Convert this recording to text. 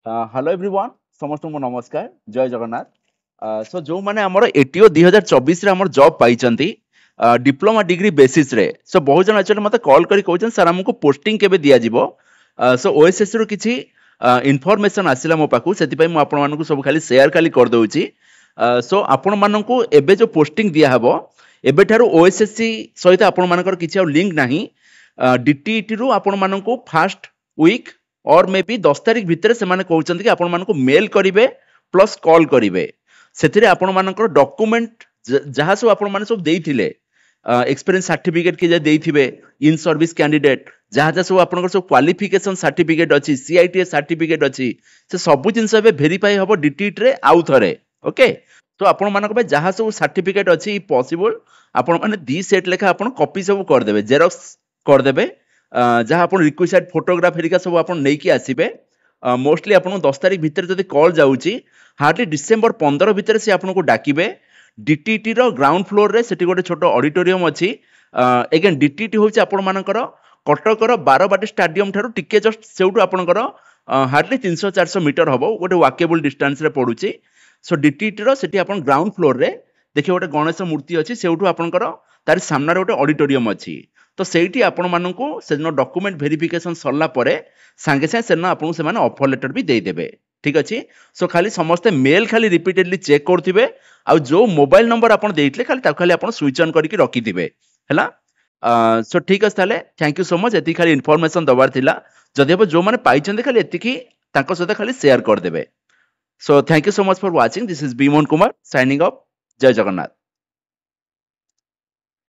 Hello everyone समस्त को नमस्कार जय जगन्नाथ सो जो माने हमर एटीओ 2024 रे हमर जॉब पाइचंती डिप्लोमा डिग्री बेसिस रे सो बहुत जन एक्चुअली मते कॉल करी कहउछन सर हमको पोस्टिंग केबे दिया जिवो सो ओएसएस रो किछि इन्फॉर्मेशन आसिला मो पाखु सेति पई मु आपन मानकु सब खाली शेयर खाली कर दउची सो आपन मानकु एबे जो पोस्टिंग दिया हबो एबे ठारू ओएसएससी सहित आपन मानकर किछि आ लिंक नाही डीटीईटी रो आपन मानकु फर्स्ट वीक और मे बी 10 तारिख भितर से माने कहउछन कि आपन मानकु मेल करिवे प्लस कॉल करिवे सेथिरे आपन मानकर डॉक्यूमेंट जहा सब आपन माने सब देइथिले एक्सपीरियंस सर्टिफिकेट के जे देइथिबे इन सर्विस कैंडिडेट जहा जहा सब आपन सब क्वालिफिकेशन सर्टिफिकेट अछि सीआईटीएस सर्टिफिकेट अछि से सब जिंस एबे वेरीफाई हबो डीटीईटी रे आउ थरे ओके तो आपन मानक पे जहा सब सर्टिफिकेट अछि पॉसिबल आपन माने 2 सेट लेखा आपन कॉपी सब कर देबे जेरॉक्स कर देबे जहाँ आप रिक्वेस्ट फोटोग्राफ हेरिका सब आप नहीं आसबे मोस्टली आपन 10 तारिख भितर जब कॉल जाऊँगी हार्डली डिसेम्बर 15 भितर से आपको डाकिबे डीटीटी रो ग्राउंड फ्लोर रे सेठी गोटे छोट ऑडिटोरियम अछि अगेन डीटीटी होछि आपन मानकर कटकर बारबाटी स्टाडियम ठारू टिके जस्ट सेउटू आपनकर हार्डली 300-400 मीटर हबो गोटे वाकेबल डिस्टेंस रे पडुछि सो डीटीटी रो सेठी आपन ग्राउंड फ्लोर रे देखिए गोटे गणेश मूर्ति अछि सेउटू आपनकर तार सामना रे गोटे ऑडिटोरियम अछि तो सेठी आपण मानकू से डॉक्यूमेंट वेरिफिकेशन सरला परे सांगे सांगे सेना आपन से माने ऑफर लेटर भी दे देबे ठीक अछि सो खाली समस्त मेल खाली रिपीटेडली चेक करथिबे आ जो मोबाइल नंबर आपन देइतले खाली ता खाली आपन स्विच ऑन करके रखि दिबे हैला सो ठीक अछि ताले थैंक यू सो मच एति खाली इन्फॉर्मेशन दबार थिला जदि अब जो माने पाइचंदे खाली एति की ताको सहित खाली शेयर कर देबे so thank you so much for watching this is बीमोहन Kumar signing off जय जगन्नाथ।